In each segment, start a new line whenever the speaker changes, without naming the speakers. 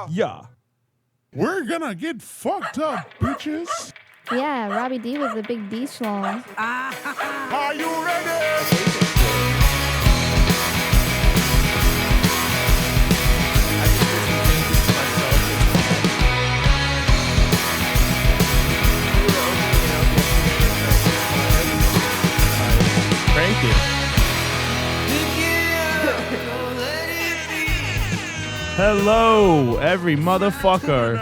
Yeah.
We're gonna get fucked up, bitches.
Yeah, Robbie D was a big D schlong.
Are you ready?
Crank it. Hello, every motherfucker.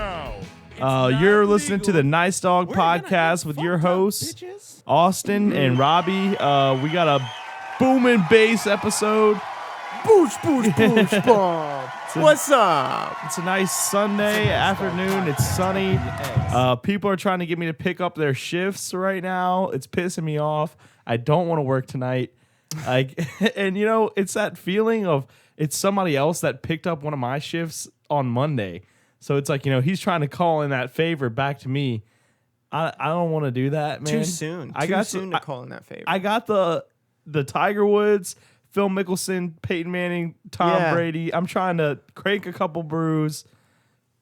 You're listening to the Nice Dog Podcast with your hosts, Austin and Robby. We got a booming bass episode.
Boosh, boosh, boosh, bomb. What's up?
It's a nice Sunday afternoon. It's sunny. People are trying to get me to pick up their shifts right now. It's pissing me off. I don't want to work tonight. And you know, it's that feeling of it's somebody else that picked up one of my shifts on Monday. So it's like, you know, he's trying to call in that favor back to me. I don't want to do that, man.
Too soon. Too soon to call in that favor.
I got the Tiger Woods, Phil Mickelson, Peyton Manning, Tom Brady. I'm trying to crank a couple brews.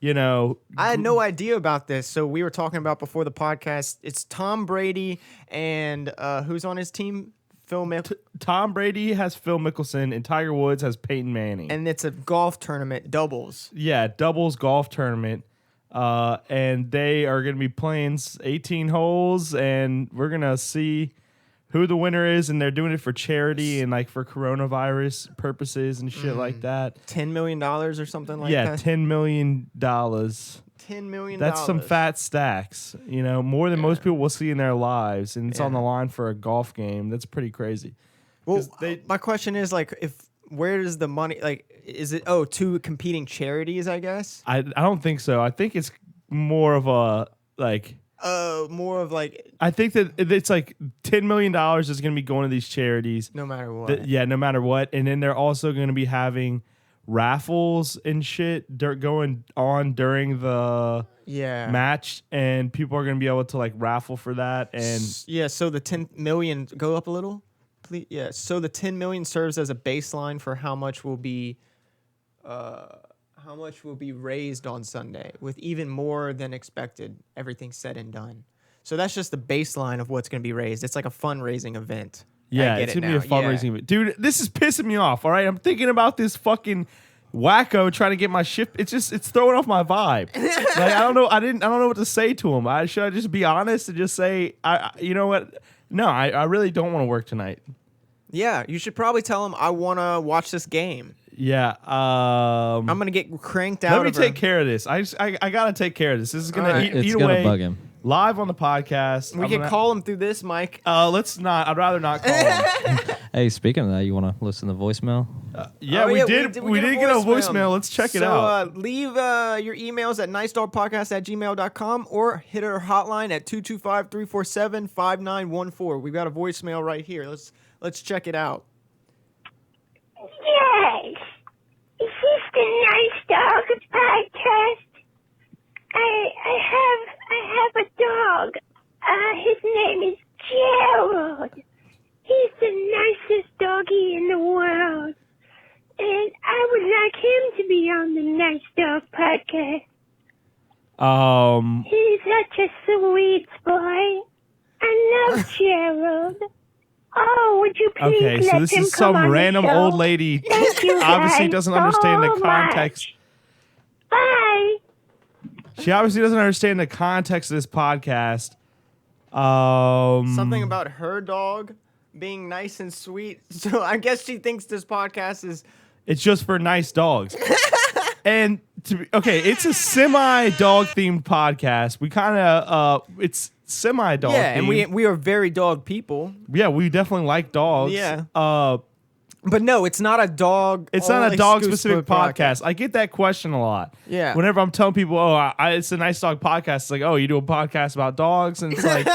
You know,
I had no idea about this. So we were talking about before the podcast. It's Tom Brady and who's on his team? Phil Mickelson.
Tom Brady has Phil Mickelson and Tiger Woods has Peyton Manning.
And it's a golf tournament, doubles.
Yeah, doubles golf tournament. And they are going to be playing 18 holes, and we're going to see who the winner is, and they're doing it for charity and like for coronavirus purposes and shit like that.
$10 million or something like that?
Yeah, $10 million.
$10 million.
That's some fat stacks, you know, more than most people will see in their lives, and it's on the line for a golf game. That's pretty crazy.
Well, my question is, like, where does the money, like, is it, to competing charities, I guess?
I don't think so. I think it's more of a, like... I think that it's like $10 million is going to be going to these charities.
No matter what.
No matter what. And then they're also going to be having raffles and shit going on during the match. And people are going to be able to like raffle for that. And
so the 10 million, go up a little, please. Yeah. So the 10 million serves as a baseline for how much will be raised on Sunday, with even more than expected, everything said and done. So that's just the baseline of what's going to be raised. It's like a fundraising event.
Yeah, it's going to be a fundraising event. Dude, this is pissing me off, all right? I'm thinking about this fucking wacko trying to get my shift. It's throwing off my vibe. Like, I don't know what to say to him. Should I just be honest and just say, you know what? No, I really don't want to work tonight.
Yeah, you should probably tell him I want to watch this game.
Yeah,
I'm gonna get cranked out.
Let me take care of this. I gotta take care of this. This is gonna eat
gonna
away.
Bug him.
Live on the podcast.
We can call him through this, Mike.
Let's not. I'd rather not call him.
Hey, speaking of that, you want to listen to voicemail?
We did get a voicemail. Let's check it out.
Leave your emails at nicedogpodcast@gmail.com or hit our hotline at 225-347-5914. We've got a voicemail right here. Let's check it out.
Yes. Is this the Nice Dog Podcast? I have a dog. His name is Gerald. He's the nicest doggy in the world. And I would like him to be on the Nice Dog Podcast. He's such a sweet boy. I love Gerald. Oh, would you please
okay, so this is some random old lady.
Thank you
obviously
guys
doesn't understand the
so
context.
much. Bye.
She obviously doesn't understand the context of this podcast.
Something about her dog being nice and sweet. So I guess she thinks this podcast is...
It's just for nice dogs. And it's a semi-dog themed podcast. We kind of it's semi-dog.
Yeah,
themed.
and we are very dog people.
Yeah, we definitely like dogs.
Yeah.
But
no, it's not a dog.
It's not a dog specific podcast. I get that question a lot.
Yeah.
Whenever I'm telling people, it's a Nice Dog Podcast, it's like, you do a podcast about dogs, and it's like,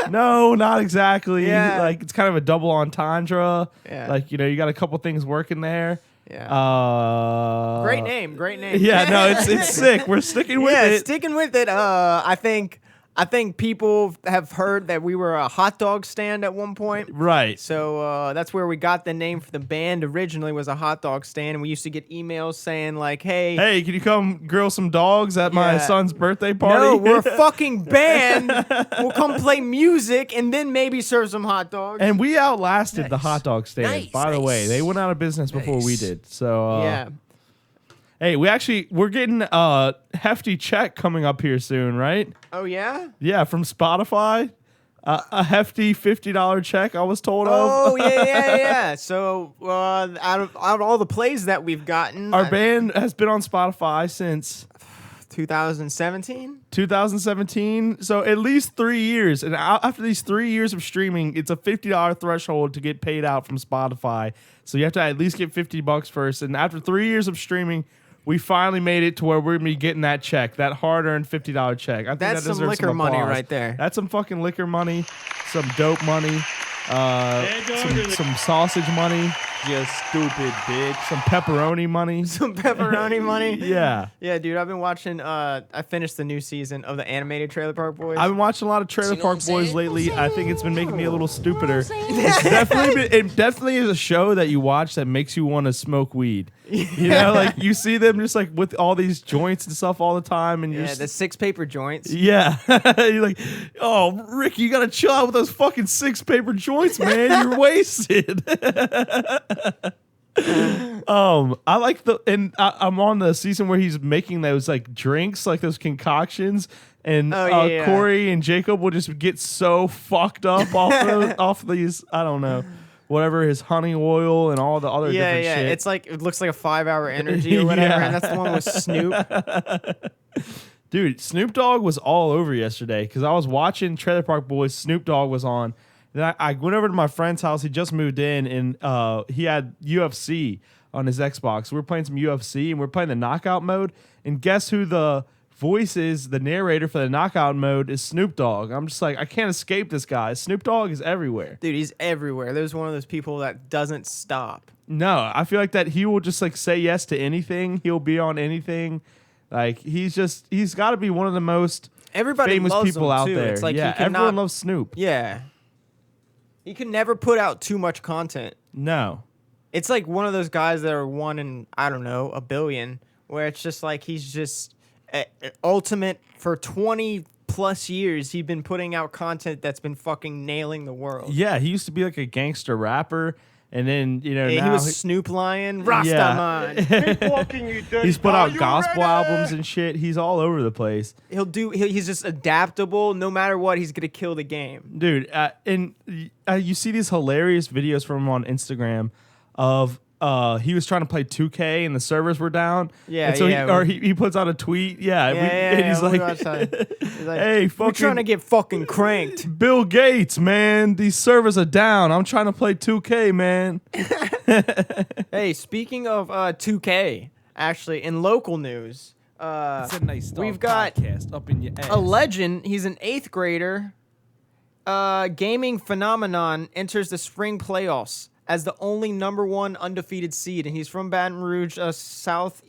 no, not exactly.
Yeah.
Like it's kind of a double entendre.
Yeah.
Like, you know, you got a couple things working there.
Yeah. Great name.
Yeah, no, it's sick. We're sticking with it.
Sticking with it. I think I think people have heard that we were a hot dog stand at one point.
Right.
So that's where we got the name for the band. Originally was a hot dog stand, and we used to get emails saying like,
Hey, can you come grill some dogs at my son's birthday party?
No, we're a fucking band. We'll come play music and then maybe serve some hot dogs."
And we outlasted the hot dog stand, by the way. They went out of business before we did. So
yeah.
Hey, we're getting a hefty check coming up here soon, right?
Oh yeah.
Yeah, from Spotify. A hefty $50 check, I was told of.
Oh yeah. So out of all the plays that we've gotten,
Our band has been on Spotify since
2017.
2017. So at least 3 years. And after these 3 years of streaming, it's a $50 threshold to get paid out from Spotify. So you have to at least get $50 first. And after 3 years of streaming, we finally made it to where we're going to be getting that check, that hard-earned $50 check. I think
That's
that deserves
some liquor money
applause.
right there.
That's some fucking liquor money, some dope money, some sausage money. You stupid bitch. Some pepperoni money.
Some pepperoni money.
Yeah.
Yeah, dude, I've been watching. I finished the new season of the animated Trailer Park Boys.
I've been watching a lot of Trailer Park Boys lately. I think it's been making me a little stupider. It definitely is a show that you watch that makes you want to smoke weed. You know, like you see them just like with all these joints and stuff all the time, and you're
the 6 paper joints.
yeah, you're like, oh, Ricky, you gotta chill out with those fucking 6 paper joints, man. You're wasted. I like I'm on the season where he's making those like drinks, like those concoctions, and Corey and Jacob will just get so fucked up off these. I don't know. Whatever, his honey oil and all the other different shit.
It's like it looks like a 5-hour energy or whatever, and that's the one with Snoop.
Dude, Snoop Dogg was all over yesterday because I was watching Trailer Park Boys. Snoop Dogg was on. Then I went over to my friend's house. He just moved in, and he had UFC on his Xbox. We were playing some UFC, and we're playing the knockout mode. And guess who the voice is? The narrator for the knockout mode is Snoop Dogg. I'm just like, I can't escape this guy. Snoop Dogg is everywhere.
Dude, he's everywhere. There's one of those people that doesn't stop.
No, I feel like that he will just like say yes to anything. He'll be on anything. Like he's got to be one of the most famous
loves
people
him
out
too.
there.
It's like
yeah, everyone loves Snoop.
Yeah. He can never put out too much content.
No.
It's like one of those guys that are one in, I don't know, a billion, where it's just like he's just ultimate for 20 plus years. He's been putting out content that's been fucking nailing the world.
Yeah, he used to be like a gangster rapper. And then, you know, now
he was Snoop Lion, Rastaman.
He's put out gospel albums and shit. He's all over the place.
He's just adaptable. No matter what, he's gonna kill the game,
dude. And you see these hilarious videos from him on Instagram of he was trying to play 2K and the servers were down.
Yeah,
and so he puts out a tweet. And he's like, "Hey, fucking,
we're trying to get fucking cranked."
Bill Gates, man, these servers are down. I'm trying to play 2K, man.
Hey, speaking of 2K, actually, in local news, we've got
up in your ass.
A legend. He's an 8th grader. Gaming phenomenon enters the spring playoffs as the only #1 undefeated seed, and he's from Baton Rouge, South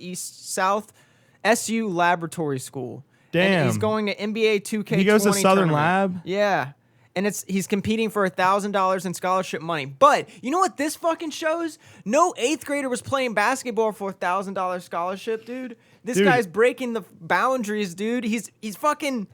SU Laboratory School.
Damn.
And he's going to NBA 2K.
He goes to Southern
tournament.
Lab?
Yeah. And he's competing for $1,000 in scholarship money. But you know what this fucking shows? No 8th grader was playing basketball for a $1,000 scholarship, dude. This guy's breaking the boundaries, dude. He's fucking,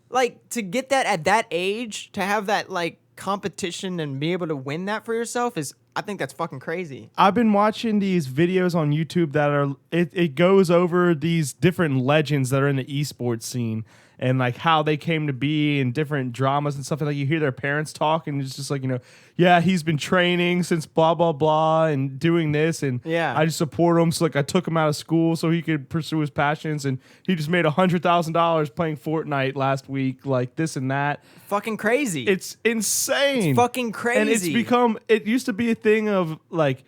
like, to get that at that age, to have that, like, competition and be able to win that for yourself I think that's fucking crazy.
I've been watching these videos on YouTube that are it goes over these different legends that are in the eSports scene and like how they came to be and different dramas and stuff. And like you hear their parents talk and it's just like, you know, yeah, he's been training since blah, blah, blah and doing this. And I just support him. So like I took him out of school so he could pursue his passions. And he just made $100,000 playing Fortnite last week, like this and that.
Fucking crazy.
It's insane.
It's fucking crazy.
And it's become, it used to be a thing of like,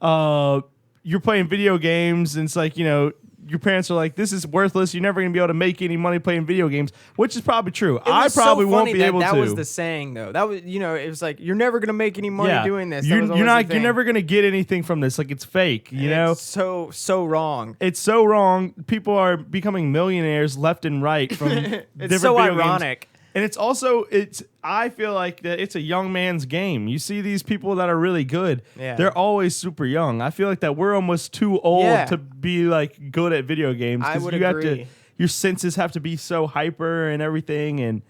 you're playing video games and it's like, you know, your parents are like, this is worthless. You're never going to be able to make any money playing video games, which is probably true. I probably won't be able to.
That was the saying, though. That was, you know, it was like, you're never going to make any money doing this.
You're never going to get anything from this. Like, it's fake, you know?
It's so wrong.
It's so wrong. People are becoming millionaires left and right from different
it's so
video
ironic.
games. And it's also I feel like that it's a young man's game. You see these people that are really good.
Yeah.
They're always super young. I feel like that we're almost too old
Yeah.
to be like good at video games.
I
'Cause
would
you have
agree.
your senses have to be so hyper and everything, and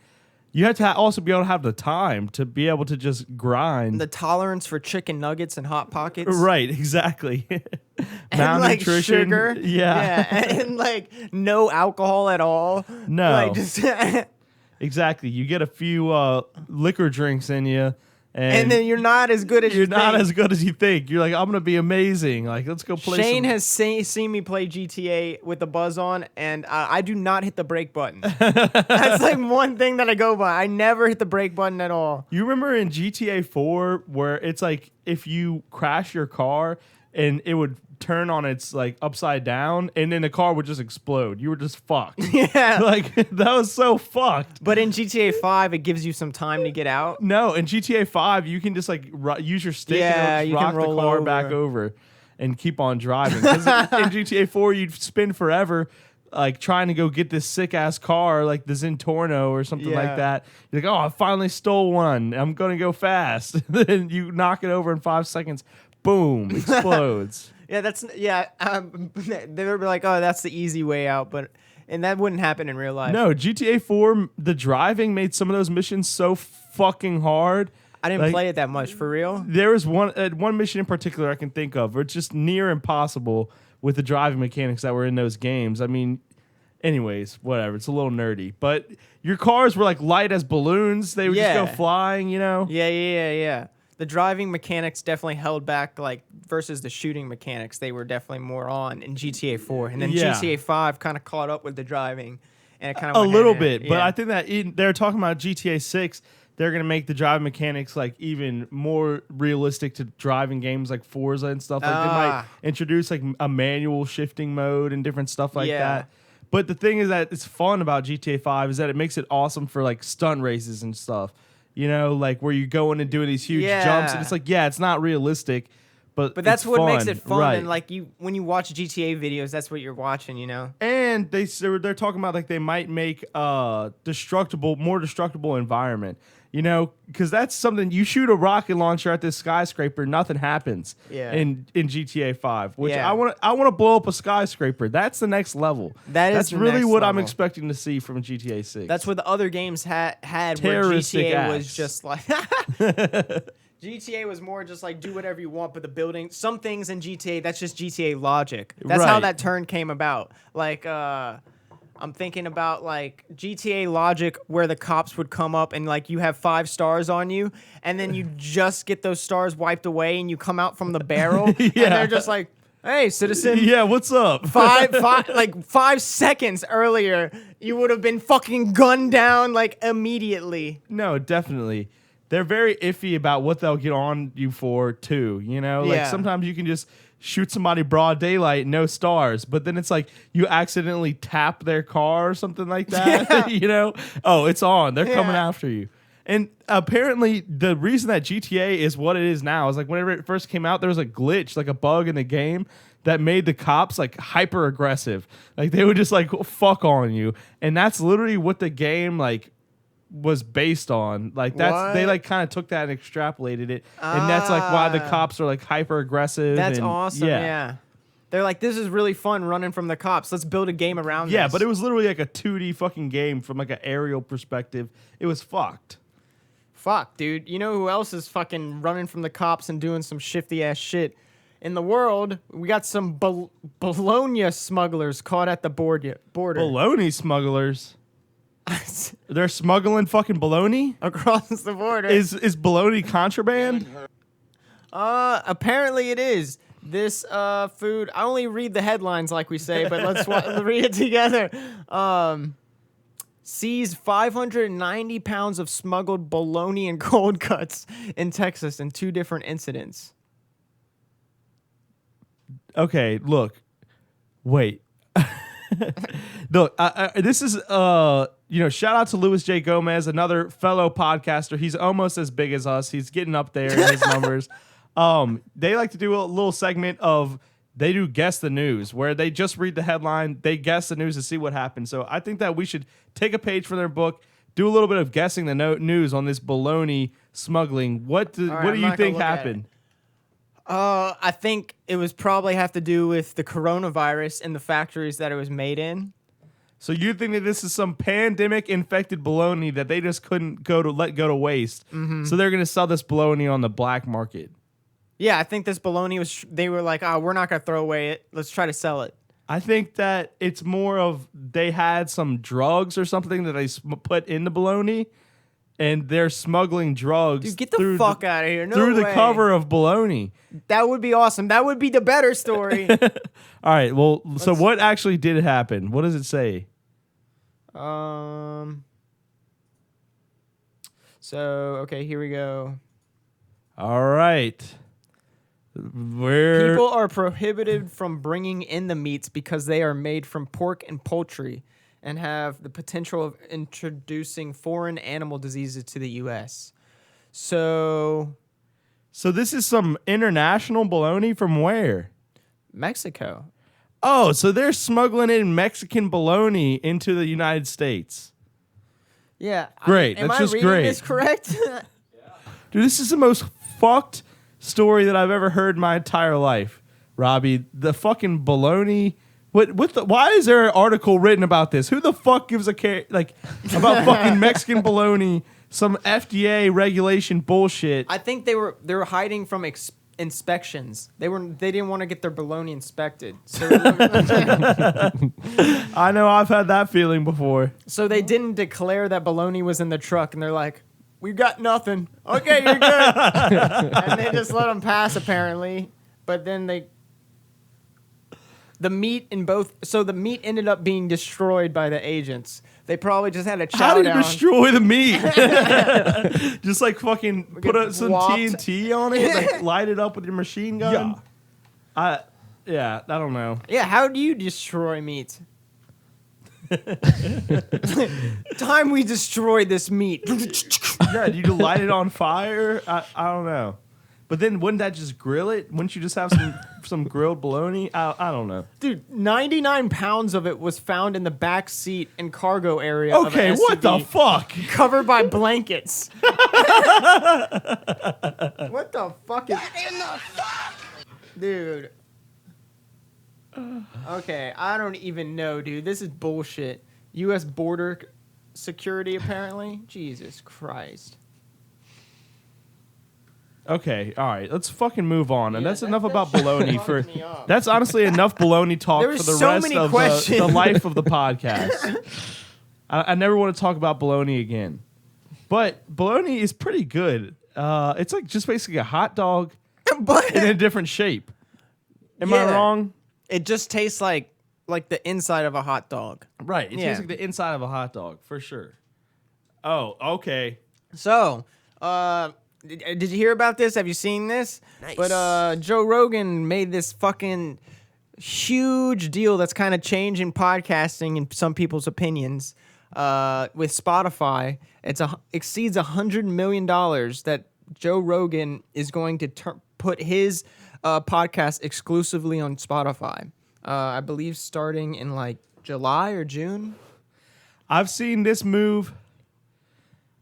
you have to also be able to have the time to be able to just grind.
The tolerance for chicken nuggets and Hot Pockets.
Right, exactly.
And like
Malnutrition.
sugar.
Yeah.
And like no alcohol at all.
No.
Like just
Exactly. You get a few liquor drinks in you,
and then you're not as good as
you're
you
not
think.
as good as you think. You're like, I'm gonna be amazing. Like, let's go play.
Shane
some...
has seen me play GTA with the buzz on, and I do not hit the brake button. That's like one thing that I go by. I never hit the brake button at all.
You remember in GTA 4 where it's like if you crash your car and it would turn on its like upside down, and then the car would just explode. You were just fucked.
Yeah.
Like that was so fucked.
But in GTA 5, it gives you some time to get out.
No, in GTA 5, you can just like use your stick
Yeah,
and
you
it'll
can
just rock the
roll
car
over.
back over and keep on driving. 'Cause in GTA 4, you'd spin forever like trying to go get this sick ass car like the Zentorno or something
Yeah.
like that. You're like, oh, I finally stole one. I'm going to go fast. Then you knock it over in 5 seconds. Boom, explodes.
Yeah, they would be like, oh, that's the easy way out, and that wouldn't happen in real life.
No, GTA 4, the driving made some of those missions so fucking hard.
I didn't
like,
play it that much, for real.
There was one mission in particular I can think of where it's just near impossible with the driving mechanics that were in those games. I mean, anyways, whatever. It's a little nerdy. But your cars were like light as balloons. They would just go
Yeah.
flying, you know?
Yeah. The driving mechanics definitely held back, like, versus the shooting mechanics. They were definitely more on in GTA 4. And then
Yeah.
GTA 5 kind of caught up with the driving. And it kind
A
of
little bit. But I think that they're talking about GTA 6. They're going to make the driving mechanics like even more realistic to driving games like Forza and stuff. Like they might introduce like a manual shifting mode and different stuff like
Yeah.
that. But the thing is that it's fun about GTA 5 is that it makes it awesome for like stunt races and stuff. You know, like where you go in and doing these huge jumps, and it's like, yeah, it's not realistic, but
that's
it's
what
fun.
makes it fun.
Right.
And like when you watch GTA videos, that's what you're watching, you know?
And they're talking about like they might make more destructible environment. You know, because that's something you shoot a rocket launcher at this skyscraper, nothing happens.
Yeah.
In GTA 5, which
Yeah.
I want to blow up a skyscraper. That's the next level. That's
the
really
next
what I'm
level.
expecting to see from GTA 6.
That's what the other games had where
Terroristic
GTA was
acts.
just like GTA was more just like do whatever you want, but the building, some things in GTA, that's just GTA logic. That's how
Right.
that turn came about. Like I'm thinking about like GTA logic where the cops would come up and like you have 5 stars on you and then you just get those stars wiped away and you come out from the barrel and they're just like, hey, citizen.
yeah, what's up?
5 seconds earlier, you would have been fucking gunned down like immediately.
No, definitely. They're very iffy about what they'll get on you for too. You know, like
Yeah.
sometimes you can just shoot somebody broad daylight, no stars, but then it's like you accidentally tap their car or something like that.
Yeah.
You know, oh, it's on. They're coming
Yeah.
after you. And apparently, the reason that GTA is what it is now is like whenever it first came out, there was a glitch, like a bug in the game that made the cops like hyper aggressive. Like they would just like fuck on you, and that's literally what the game like was based on. Like that's they
What?
like kind of took that and extrapolated it, and that's like why the cops are like hyper aggressive.
That's
and,
awesome. Yeah. They're like, this is really fun running from the cops. Let's build a game around
Yeah,
this.
but it was literally like a 2D fucking game from like an aerial perspective. It was fucked.
Fuck, dude. You know who else is fucking running from the cops and doing some shifty ass shit? In the world, we got some Bologna smugglers caught at the border.
Bologna smugglers. They're smuggling fucking bologna?
Across the border.
Is bologna contraband?
Apparently it is. This food, I only read the headlines like we say, but let's read it together. Seized 590 pounds of smuggled bologna and cold cuts in Texas in 2 different incidents.
Okay, look. Wait. Look, this is shout out to Louis J. Gomez, another fellow podcaster. He's almost as big as us. He's getting up there in his numbers. They like to do a little segment of they do guess the news where they just read the headline, they guess the news to see what happens. So I think that we should take a page from their book, do a little bit of guessing the news on this bologna smuggling. What do
right, I'm
you
not gonna
think
look at
happened?
I think it was probably have to do with the coronavirus and the factories that it was made in.
So you think that this is some pandemic infected bologna that they just couldn't let go to waste?
Mm-hmm.
So they're going to sell this bologna on the black market.
Yeah, I think this bologna was. They were like, "Oh, we're not gonna throw away it. Let's try to sell it."
I think that it's more of they had some drugs or something that they put in the bologna, and they're smuggling drugs.
Dude, get the fuck out of here! No
through
way.
the cover of bologna.
That would be awesome. That would be the better story.
All right. Well, so what actually did happen? What does it say?
So okay, here we go.
All right.
People are prohibited from bringing in the meats because they are made from pork and poultry and have the potential of introducing foreign animal diseases to the U.S. So
this is some international bologna from where?
Mexico.
Oh, so they're smuggling in Mexican bologna into the United States.
Yeah.
Great.
Am
That's
I
just
reading
great.
this correct?
Dude, this is the most fucked story that I've ever heard in my entire life, Robbie. The fucking bologna. Why is there an article written about this? Who the fuck gives a care about fucking Mexican bologna? Some FDA regulation bullshit.
I think they were hiding from inspections. They didn't want to get their bologna inspected. So
I know I've had that feeling before.
So they didn't declare that bologna was in the truck, and they're like, "We got nothing." Okay, you're good. And they just let them pass, apparently. But then the meat ended up being destroyed by the agents. They probably just had a chow
How do you
down.
destroy the meat? Just like fucking put some
whopped.
TNT on it, like light it up with your machine gun. I don't know.
Yeah, how do you destroy meat? Time we destroy this meat.
Yeah, do you light it on fire? I don't know. But then wouldn't that just grill it? Wouldn't you just have some grilled bologna? I don't know.
Dude, 99 pounds of it was found in the back seat and cargo area of
Okay,
an
what the
SUV,
fuck?
covered by blankets. What the fuck is... Dude. Okay, I don't even know, dude. This is bullshit. U.S. border security, apparently. Jesus Christ.
Okay, all right, let's fucking move on. And
Yeah,
that's
that-
enough
that
about
shit
bologna
fucked
for.
me up.
That's honestly enough bologna talk
There
for
was
the
so
rest
many
of
questions.
the life of the podcast. I never want to talk about bologna again. But bologna is pretty good. It's like just basically a hot dog
But
in a different shape. Am I
Yeah.
wrong?
it just tastes like the inside of a hot dog.
Right. It
Yeah.
tastes like the inside of a hot dog for sure. Oh, okay.
So, did you hear about this? Have you seen this? Nice. But Joe Rogan made this fucking huge deal that's kind of changing podcasting in some people's opinions. With Spotify, exceeds $100 million that Joe Rogan is going to put his podcast exclusively on Spotify. I believe starting in like July or June.
I've seen this move.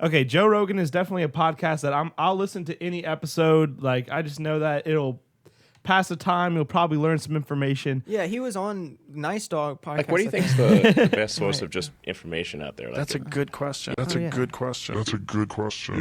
Okay, Joe Rogan is definitely a podcast that I'll listen to any episode. Like, I just know that it'll pass the time. You'll probably learn some information.
Yeah, he was on Nice Dog podcast.
Like, what do you
I
think's the best source of just information out there? Like,
That's a good question.
Oh, yeah.
That's a good question.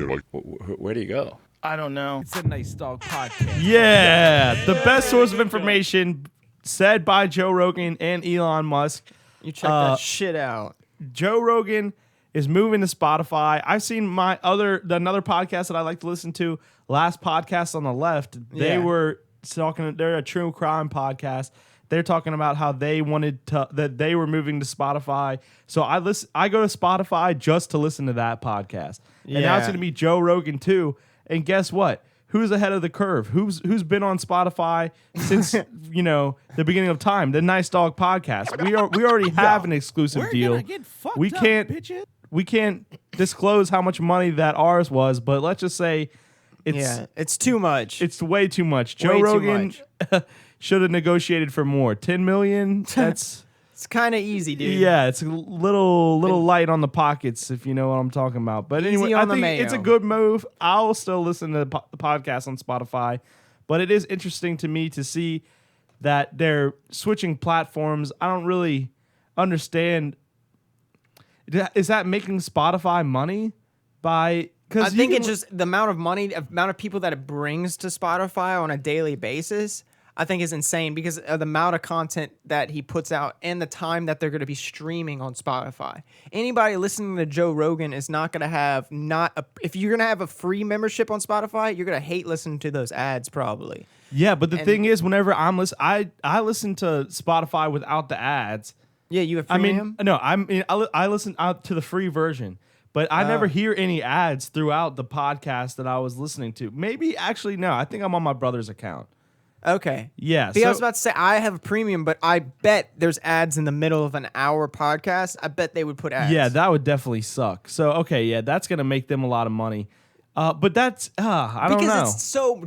Yeah, like,
where do you go?
I don't know.
It's a Nice Dog podcast. Yeah, the best source of information said by Joe Rogan and Elon Musk.
You check that shit out.
Joe Rogan is moving to Spotify. I've seen another podcast that I like to listen to, Last Podcast on the Left. They
Yeah.
were talking, they're a true crime podcast. They're talking about how they that they were moving to Spotify. So I go to Spotify just to listen to that podcast. And now
Yeah.
it's going to be Joe Rogan too. And guess what? Who's ahead of the curve? Who's been on Spotify since the beginning of time? The Nice Dog podcast. We already have an exclusive deal. We can't disclose how much money that ours was, but let's just say
It's too much.
it's way too much. Joe
Way too
Rogan should have negotiated for more. 10 million. That's
It's kind of easy, dude.
Yeah, it's a little light on the pockets, if you know what I'm talking about. But anyway,
Easy
I
on the
think it's a
mayo.
good move. I'll still listen to the podcast on Spotify, but it is interesting to me to see that they're switching platforms. I don't really understand. Is that making Spotify money by?
I think it's just the amount of money, the amount of people that it brings to Spotify on a daily basis. I think is insane because of the amount of content that he puts out and the time that they're going to be streaming on Spotify. Anybody listening to Joe Rogan is not going to have if you're going to have a free membership on Spotify, you're going to hate listening to those ads probably.
Yeah, but the thing is, whenever I'm listening, I listen to Spotify without the ads.
Yeah, you have
I
premium?
mean, no, I listen out to the free version, but I never hear any ads throughout the podcast that I was listening to. Maybe actually no, I think I'm on my brother's account.
Okay.
Yeah.
I was about to say I have a premium, but I bet there's ads in the middle of an hour podcast. I bet they would put ads.
Yeah, that would definitely suck. So okay, yeah, that's gonna make them a lot of money. But that's I don't know.
Because it's so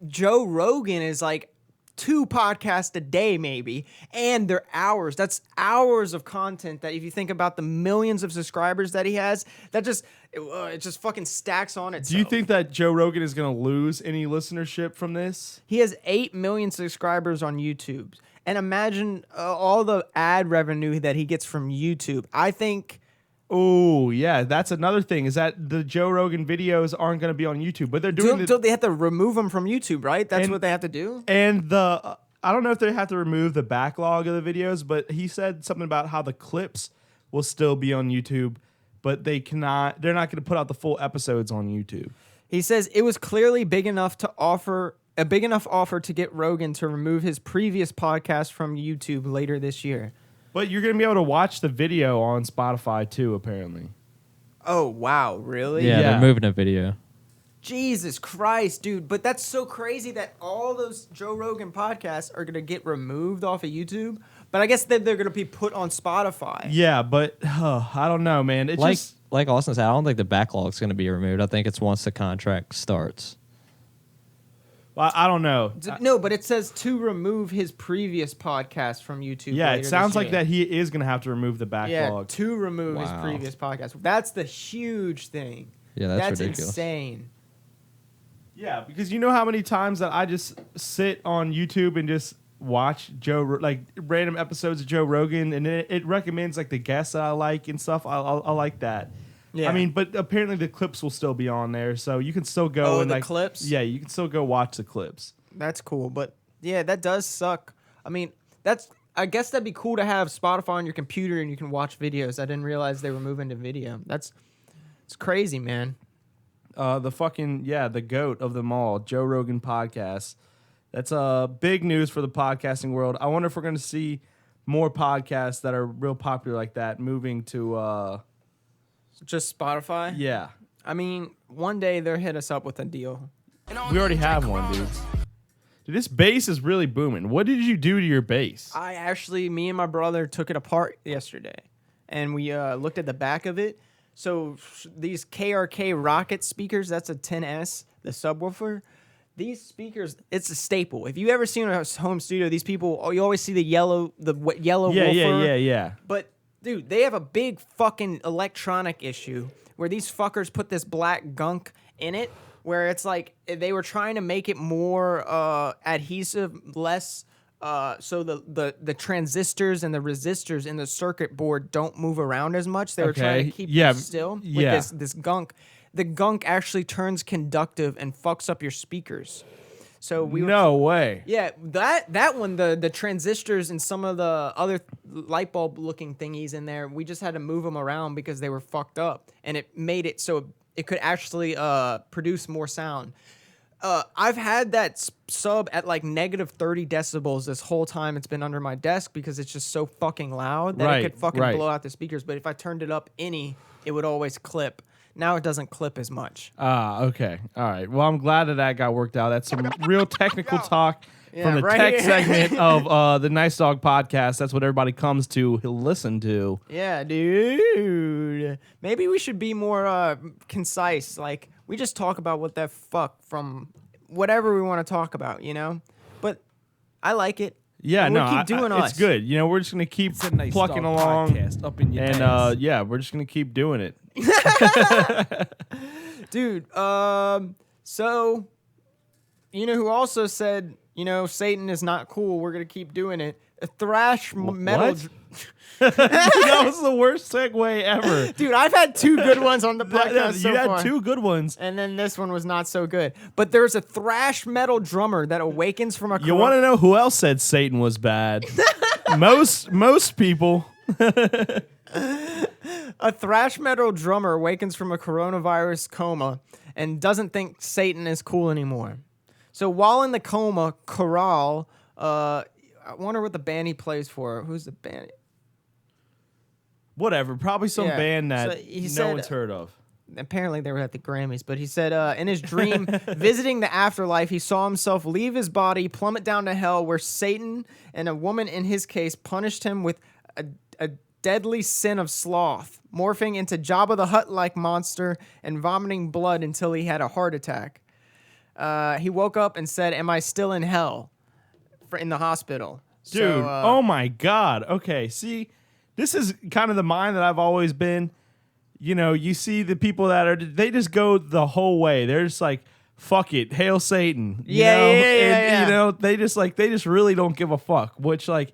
Joe Rogan is like 2 podcasts a day maybe, and they're hours. That's hours of content that if you think about the millions of subscribers that he has, that just it just fucking stacks on itself.
Do you think that Joe Rogan is gonna lose any listenership from this?
He has 8 million subscribers on YouTube, and imagine all the ad revenue that he gets from YouTube. I think.
Oh yeah, that's another thing. Is that the Joe Rogan videos aren't going to be on YouTube, but they're doing.
Don't they have to remove them from YouTube, right? That's what they have to do.
And I don't know if they have to remove the backlog of the videos, but he said something about how the clips will still be on YouTube, but they cannot. They're not going to put out the full episodes on YouTube.
He says it was clearly big enough to offer a big enough offer to get Rogan to remove his previous podcast from YouTube later this year.
But you're going to be able to watch the video on Spotify too, apparently.
Oh, wow. Really?
Yeah,
Yeah.
they're moving a video.
Jesus Christ, dude. But that's so crazy that all those Joe Rogan podcasts are going to get removed off of YouTube. But I guess that they're going to be put on Spotify.
Yeah, but I don't know, man. It just
Like Austin said, I don't think the backlog's going to be removed. I think it's once the contract starts.
I don't know.
No, but it says to remove his previous podcast from YouTube.
Yeah,
later
it sounds
this
like
year.
that he is going to have to remove the
Yeah,
backlog.
to remove his
Wow.
previous podcast. That's the huge thing.
Yeah, that's ridiculous.
Insane.
Yeah, because you know how many times that I just sit on YouTube and just watch like random episodes of Joe Rogan, and it recommends like the guests that I like and stuff. I like that.
Yeah.
I mean, but apparently the clips will still be on there, so you can still go
Oh,
and
the
like
clips?
Yeah, you can still go watch the clips.
That's cool, but yeah, that does suck. I mean, I guess that'd be cool to have Spotify on your computer and you can watch videos. I didn't realize they were moving to video. It's crazy, man.
The GOAT of them all, Joe Rogan podcast. That's big news for the podcasting world. I wonder if we're going to see more podcasts that are real popular like that moving to
Just Spotify?
yeah.
I mean, one day they'll hit us up with a deal.
We already have one, dude. Dude, this bass is really booming. What did you do to your bass?
Me and my brother took it apart yesterday, and we looked at the back of it. So these KRK Rocket speakers, that's a 10S, the subwoofer. These speakers, it's a staple. If you ever seen a home studio, these people, you always see the yellow woofer.
Yeah.
But dude, they have a big fucking electronic issue where these fuckers put this black gunk in it, where it's like they were trying to make it more adhesive, less so the transistors and the resistors in the circuit board don't move around as much. They were trying to keep it still with this gunk. The gunk actually turns conductive and fucks up your speakers. So
No way.
Yeah, that one, the transistors and some of the other light bulb looking thingies in there, we just had to move them around because they were fucked up, and it made it so it could actually produce more sound. I've had that sub at like negative 30 decibels this whole time it's been under my desk because it's just so fucking loud that it could fucking blow out the speakers. But if I turned it up it would always clip. Now it doesn't clip as much.
Okay. All right. Well, I'm glad that got worked out. That's some real technical talk from the
right
tech
here.
segment of the Nice Dog podcast. That's what everybody comes to listen to.
Yeah, dude. Maybe we should be more concise. Like, we just talk about what the fuck from whatever we want to talk about, you know? But I like it.
Yeah,
And
no,
we'll keep doing us.
it's good. You know, we're just gonna keep
It's a nice
plucking
dog
along,
podcast up in your
and
ass.
yeah, we're just gonna keep doing it.
Dude, so you know who also said, you know, Satan is not cool. We're gonna keep doing it. A thrash metal.
What? That was the worst segue ever.
Dude, I've had 2 good ones on the podcast so
you had
far.
2 good ones.
And then this one was not so good. But there's a thrash metal drummer that awakens from a.
You want to know who else said Satan was bad? most people.
A thrash metal drummer awakens from a coronavirus coma and doesn't think Satan is cool anymore. So while in the coma, Corral, I wonder what the band he plays for. Who's the band?
Whatever, probably some
Yeah,
band that
so he
no
said-
one's heard of.
Apparently they were at the Grammys, but he said in his dream, visiting the afterlife, he saw himself leave his body, plummet down to hell, where Satan and a woman in his case punished him with a deadly sin of sloth, morphing into Jabba the Hutt-like monster and vomiting blood until he had a heart attack. He woke up and said, "Am I still in hell?" In the hospital.
Dude,
So,
oh my God. Okay, see, this is kind of the mind that I've always been. You know, you see the people they just go the whole way. They're just like, fuck it, hail Satan. You
Yeah,
know?
yeah.
And, you know, they just really don't give a fuck, which, like,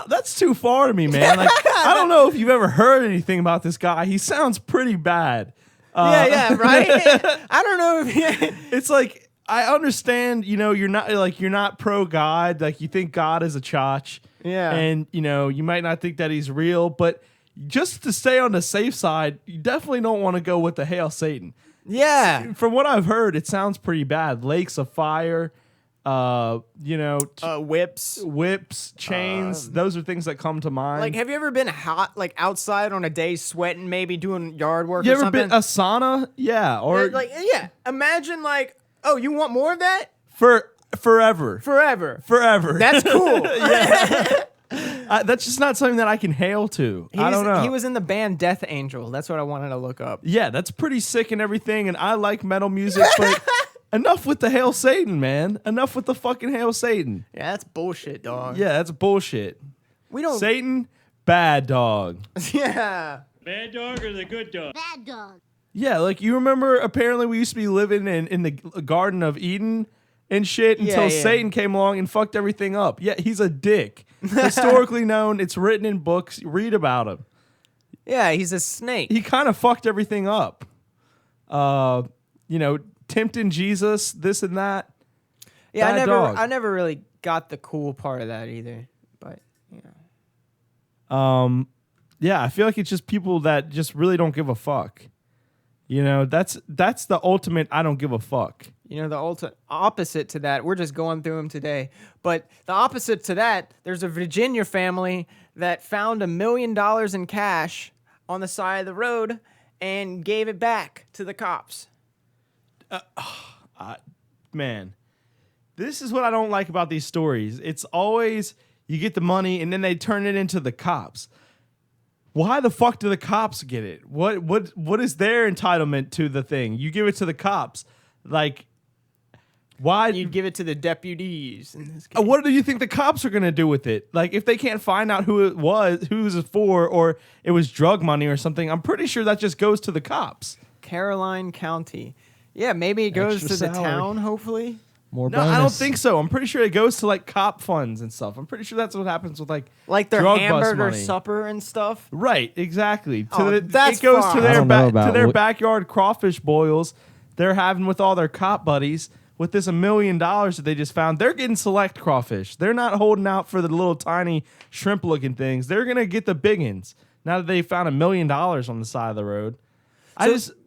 that's too far to me, man. Like, I don't know if you've ever heard anything about this guy. He sounds pretty bad.
yeah, right? I don't know if
It's like, I understand, you know, you're not pro God, like you think God is a chotch.
Yeah.
And, you know, you might not think that he's real, but just to stay on the safe side, you definitely don't want to go with the hail Satan.
Yeah.
From what I've heard, it sounds pretty bad. Lakes of fire, you know, whips, chains, those are things that come to mind.
Like, have you ever been hot, like outside on a day, sweating, maybe doing yard work
you
or
ever
something?
been a sauna? Yeah. Or
yeah. Imagine, like, oh, you want more of that?
forever.
Forever. That's cool.
That's just not something that I can hail to. I don't know.
He was in the band Death Angel. That's what I wanted to look up.
Yeah, that's pretty sick and everything, and I like metal music, but enough with the hail Satan, man. Enough with the fucking hail Satan.
Yeah, that's bullshit, dog.
Yeah, that's bullshit.
We don't.
Satan, bad dog.
Yeah.
Bad dog or the good dog?
Bad dog.
Yeah, like you remember, apparently we used to be living in the Garden of Eden and shit until
yeah.
Satan came along and fucked everything up. Yeah, he's a dick. Historically known, it's written in books. Read about him.
Yeah, he's a snake.
He kind of fucked everything up. You know, tempting Jesus, this and that.
Yeah,
Bad dog.
I never really got the cool part of that either. But
Yeah, I feel like it's just people that just really don't give a fuck. You know, that's the ultimate I don't give a fuck.
you know, the opposite to that, we're just going through them today. But the opposite to that, there's a Virginia family that found $1 million in cash on the side of the road and gave it back to the cops.
Man, this is what I don't like about these stories. It's always you get the money and then they turn it into the cops. Why the fuck do the cops get it? What is their entitlement to the thing? You give it to the cops. Like, why?
You'd give it to the deputies. In this case.
What do you think the cops are going to do with it? Like, if they can't find out who it was for, or it was drug money or something, I'm pretty sure that just goes to the cops.
Caroline County. Yeah, maybe it goes
Extra
to the
salary.
town, hopefully.
More
No,
bonus.
I don't think so. I'm pretty sure it goes to like cop funds and stuff. I'm pretty sure that's what happens with like
Their
drug bust
hamburger
money.
supper and stuff.
Right, exactly.
Oh, that's
it goes
far.
to
I
their
don't know about
to their
what-
backyard crawfish boils they're having with all their cop buddies. With this $1 million that they just found, they're getting select crawfish. They're not holding out for the little tiny shrimp looking things. They're gonna get the big ones. Now that they found $1 million on the side of the road.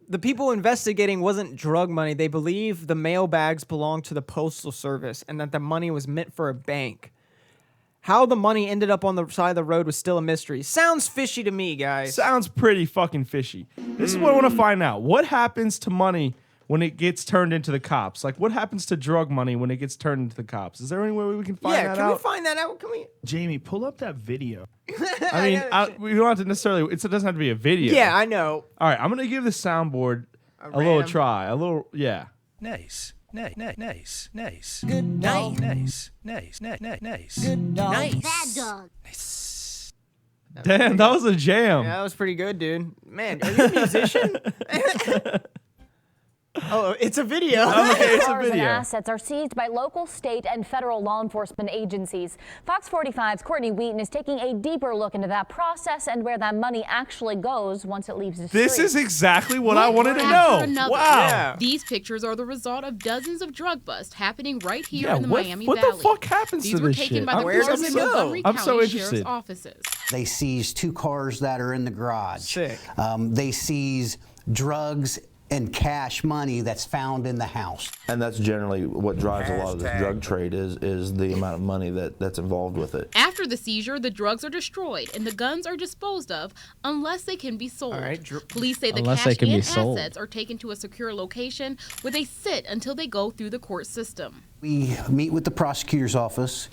The people investigating wasn't drug money. They believe the mail bags belonged to the Postal Service and that the money was meant for a bank. How the money ended up on the side of the road was still a mystery. Sounds fishy to me, guys.
Sounds pretty fucking fishy. This is what I want to find out. What happens to money when it gets turned into the cops? Like, what happens to drug money when it gets turned into the cops? Is there any way we can find that out?
Can we find that out? Can we?
Jamie, pull up that video.
I mean, we don't have to necessarily. It doesn't have to be a video.
Yeah, I know.
All right, I'm gonna give the soundboard a little
random-
try. A little, yeah.
Nice.
Nice.
Good night.
Nice.
Good dog.
Nice.
Bad dog.
Damn, that was a jam.
Yeah, that was pretty good, dude. Man, are you a musician? Oh, it's a video.
Okay, it's a
Cars and
video.
assets are seized by local, state, and federal law enforcement agencies. Fox 45's Courtney Wheaton is taking a deeper look into that process and where that money actually goes once it leaves the streets.
This is exactly what I wanted to
after
know.
another.
Wow.
Yeah.
These pictures are the result of dozens of drug busts happening right here
Yeah,
in the
what
Miami
the
Valley.
fuck happens
These
to
were
this
taken
shit?
by the
Where does
Carson
it go?
Montgomery
I'm
County
so
Sheriff's
interested.
offices.
They seized 2 cars that are in the garage.
Sick.
They seize drugs and cash money that's found in the house.
And that's generally what drives a lot of this drug trade is the amount of money that's involved with it.
After the seizure, the drugs are destroyed and the guns are disposed of unless they can be sold.
All right,
Police say the
Unless
cash
they can be
and
sold.
assets are taken to a secure location where they sit until they go through the court system.
We meet with the prosecutor's office.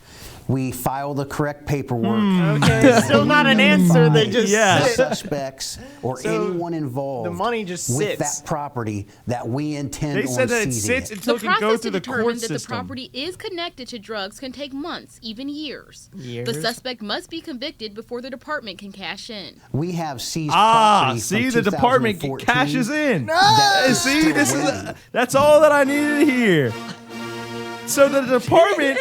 We file the correct paperwork.
Okay, still not an answer. They just
Yeah.
sit.
Suspects or
So,
anyone involved
the money just
with
sits.
that property that we intend
They
on
said that it
seizing
sits
it.
until
The
it can go
process
through
to
the court
determine that the
system.
property is connected to drugs can take months, even years.
Years?
The suspect must be convicted before the department can cash in.
We have seized property
See,
from
the department
2014
cashes in.
that is
See,
still
this
waiting.
is that's all that I needed to hear. So the department.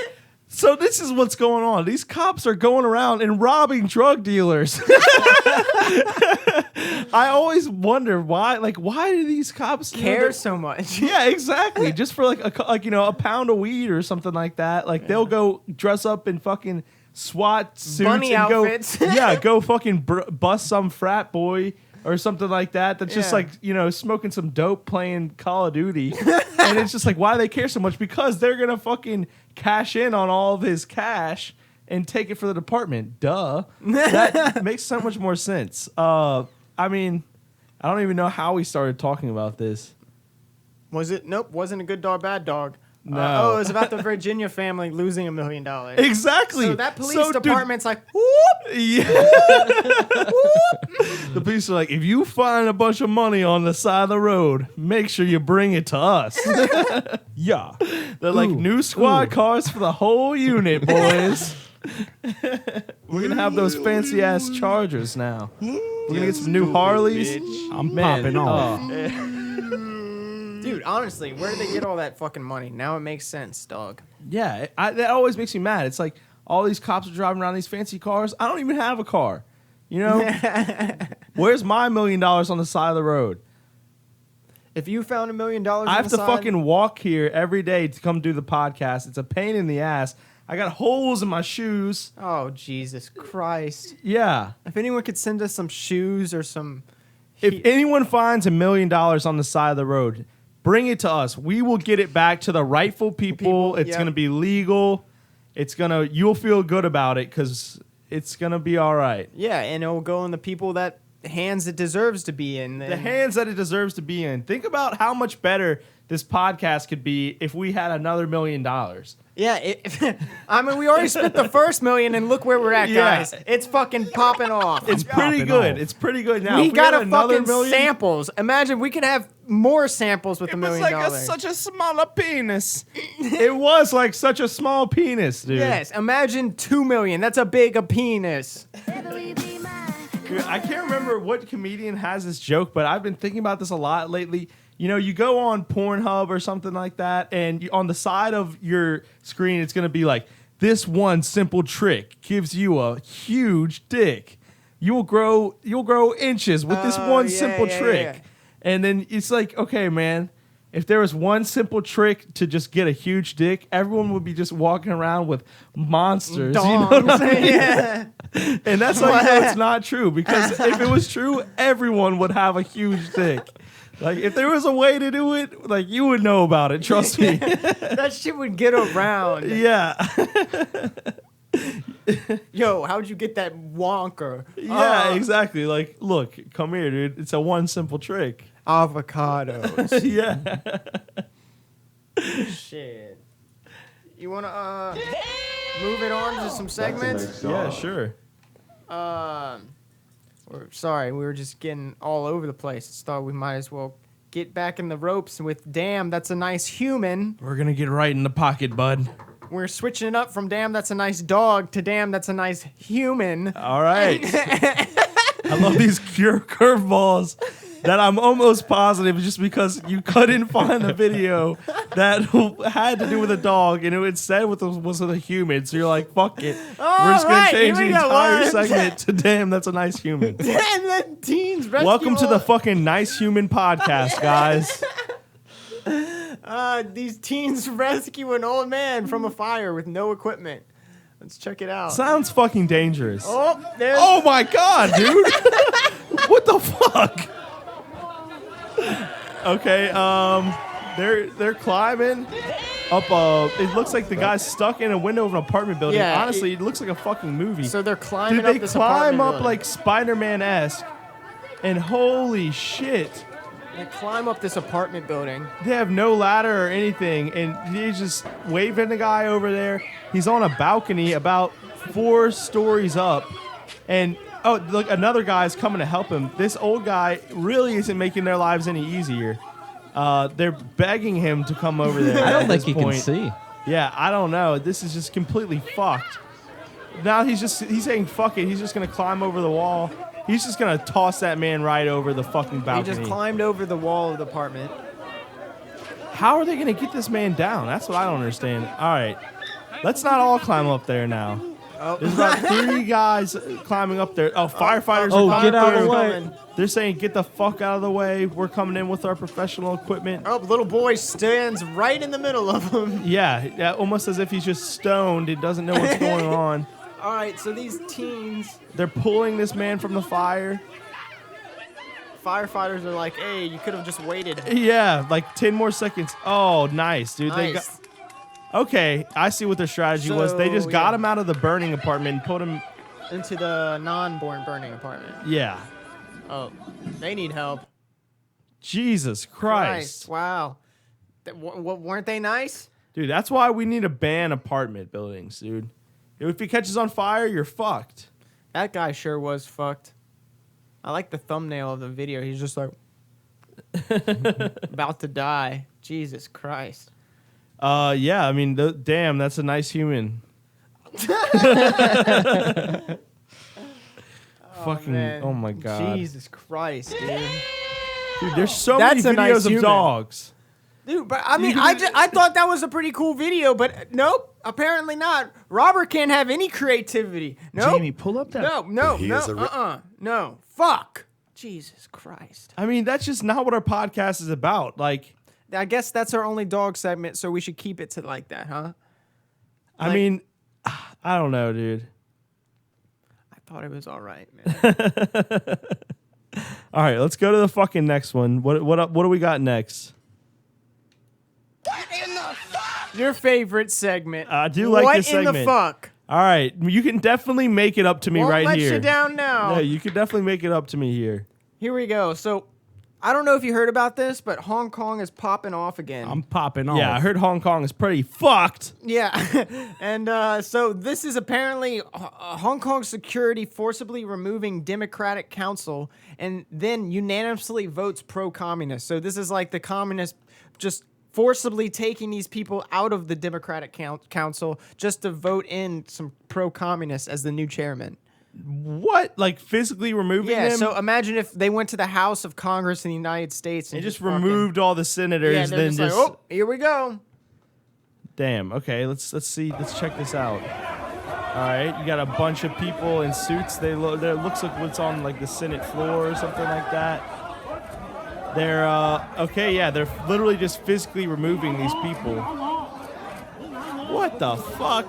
So this is what's going on. These cops are going around and robbing drug dealers. I always wonder why. Like, why do these cops
Care so much.
Yeah, exactly. Just for like a pound of weed or something like that. Like they'll go dress up in fucking SWAT suits
Bunny
and
outfits.
go fucking bust some frat boy or something like that. That's just
Yeah.
like smoking some dope, playing Call of Duty, and it's just like why do they care so much? Because they're gonna fucking cash in on all of his cash and take it for the department. Duh. That makes so much more sense. I mean, I don't even know how we started talking about this.
Was it? Nope. Wasn't a good dog, bad dog.
No.
It was about the Virginia family losing $1 million.
Exactly.
So that police
So, dude,
department's like,
yeah. The police are like, if you find a bunch of money on the side of the road, make sure you bring it to us. Yeah. They're like, new squad cars for the whole unit, boys. We're going to have those fancy ass Chargers now. We're going to get some new Harleys.
I'm
Man,
popping off.
dude, honestly, where did they get all that fucking money? Now it makes sense, dog.
Yeah, that always makes me mad. It's like all these cops are driving around these fancy cars. I don't even have a car. You know? Where's my $1 million on the side of the road?
If you found $1 million,
I have to fucking walk here every day to come do the podcast. It's a pain in the ass. I got holes in my shoes.
Oh, Jesus Christ.
Yeah.
If anyone could send us some shoes or some...
If anyone finds $1 million on the side of the road, bring it to us. We will get it back to the rightful people. It's
yep.
going to be legal. You'll feel good about it because it's going to be all right.
Yeah, and it'll go in the people that hands it deserves to be in.
The hands that it deserves to be in. Think about how much better this podcast could be if we had another $1 million.
Yeah, I mean, we already spent the first $1 million, and look where we're at,
Yeah.
guys. It's fucking popping off.
It's pretty
Popping
good.
off.
It's pretty good now.
We
If
got
had
a
another
fucking
$1 million,
samples. Imagine we could have more samples with
It
$1
was
million.
like such a smaller penis. It was like such a small penis, dude.
Yes, imagine 2 million. That's a big a penis.
Dude, I can't remember what comedian has this joke, but I've been thinking about this a lot lately. You know, you go on Pornhub or something like that, and on the side of your screen, it's going to be like, this one simple trick gives you a huge dick. You'll grow inches with this one simple trick.
yeah.
And then it's like, okay, man, if there was one simple trick to just get a huge dick, everyone would be just walking around with monsters. You know what I mean?
Yeah.
And that's how you know it's not true, because if it was true, everyone would have a huge dick. Like, if there was a way to do it, like, you would know about it, trust me.
That shit would get around.
Yeah.
Yo, how'd you get that wonker?
Yeah, exactly. Like, look, come here, dude. It's a one simple trick.
Avocados.
Yeah.
Shit. You wanna move it on to some segments?
Yeah, sure.
Sorry, we were just getting all over the place. I thought we might as well get back in the ropes with damn, that's a nice human.
We're gonna get right in the pocket, bud.
We're switching it up from damn, that's a nice dog to damn, that's a nice human.
All right. I love these curveballs that I'm almost positive just because you couldn't find the video that had to do with a dog and it said was with a human. So you're like, fuck it. We're just going to change the entire segment to damn, that's a nice human.
Damn, that teens rescue.
Welcome to the fucking Nice Human podcast, guys.
These teens rescue an old man from a fire with no equipment. Let's check it out.
Sounds fucking dangerous.
Oh
my god, dude. What the fuck? Okay, they're climbing up it looks like the guy's stuck in a window of an apartment building.
Yeah,
honestly, it looks like a fucking movie.
So they're climbing
Dude,
up
they
this
climb
apartment
up
building.
like Spider-Man-esque. And holy shit.
They climb up this apartment building.
They have no ladder or anything, and he's just waving the guy over there. He's on a balcony about 4 stories up, and oh, look, another guy's coming to help him. This old guy really isn't making their lives any easier. They're begging him to come over there.
I don't think
he
he can see.
Yeah, I don't know. This is just completely fucked. Now he's saying fuck it. He's just gonna climb over the wall. He's just gonna toss that man right over the fucking balcony.
He just climbed over the wall of the apartment.
How are they gonna get this man down? That's what I don't understand. All right, let's not all climb up there now.
Oh.
There's about 3 guys climbing up there. Oh, firefighters are coming
get out of the
through.
way.
They're saying, get the fuck out of the way. We're coming in with our professional equipment.
Oh, little boy stands right in the middle of them.
Yeah, almost as if he's just stoned. He doesn't know what's going on.
All right, so these teens...
They're pulling this man from the fire.
Firefighters are like, hey, you could have just waited.
Yeah, like 10 more seconds. Oh, nice, dude.
Nice.
Okay, I see what their strategy was. They just got him out of the burning apartment and put him...
into the non-born burning apartment.
Yeah.
Oh, they need help.
Jesus Christ.
Wow. Weren't they nice?
Dude, that's why we need to ban apartment buildings, dude. If he catches on fire, you're fucked.
That guy sure was fucked. I like the thumbnail of the video. He's just like... about to die. Jesus Christ.
Yeah, I mean, damn, that's a nice human. Fucking,
man.
oh my god.
Jesus Christ, dude.
Dude, there's so many videos of dogs.
Dude, but I mean, I thought that was a pretty cool video, but nope, apparently not. Robert can't have any creativity. Nope.
Jamie, pull up that.
No. Fuck. Jesus Christ.
I mean, that's just not what our podcast is about. Like,
I guess that's our only dog segment, so we should keep it to like that, huh?
I mean, I don't know, dude.
I thought it was all right, man.
All right, let's go to the fucking next one. What do we got next?
Your favorite segment.
I do like this segment.
What in the fuck?
All right, you can definitely make it up to me
Won't
right
let
here.
you down now.
No, you can definitely make it up to me here.
Here we go. So, I don't know if you heard about this, but Hong Kong is popping off again.
I'm popping off.
Yeah, I heard Hong Kong is pretty fucked.
Yeah, and so this is apparently Hong Kong security forcibly removing Democratic Council and then unanimously votes pro-communist. So this is like the communists just forcibly taking these people out of the Democratic Council just to vote in some pro-communists as the new chairman.
What? Like physically removing them?
Yeah, so imagine if they went to the House of Congress in the United States and
just removed all the senators.
Yeah,
then
just like, oh, here we go.
Damn. Okay, let's see. Let's check this out. All right, you got a bunch of people in suits. They looks like what's on like the Senate floor or something like that. They're okay. Yeah, they're literally just physically removing these people. What the fuck?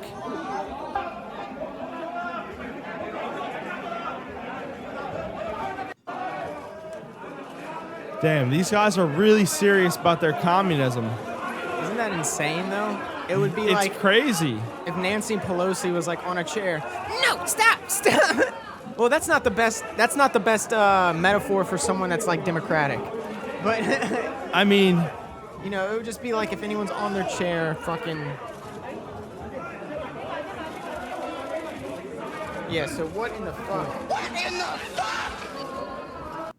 Damn, these guys are really serious about their communism.
Isn't that insane, though? It would be
It's crazy.
If Nancy Pelosi was like on a chair. No, stop. Well, that's not the best. That's not the best metaphor for someone that's like democratic. But
I mean,
you know, it would just be like if anyone's on their chair, fucking. Yeah. So what in the fuck? What in the fuck?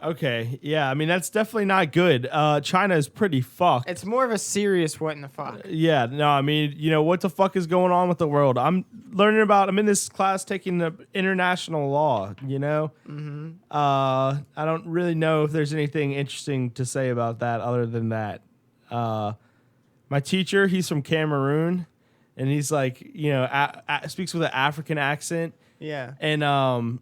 Okay, yeah, I mean that's definitely not good. China is pretty fucked.
It's more of a serious what in the fuck.
Yeah, no, I mean, what the fuck is going on with the world? I'm in this class taking the international law,
Mm-hmm.
I don't really know if there's anything interesting to say about that other than that. My teacher, he's from Cameroon, and he's like, speaks with an African accent.
Yeah.
And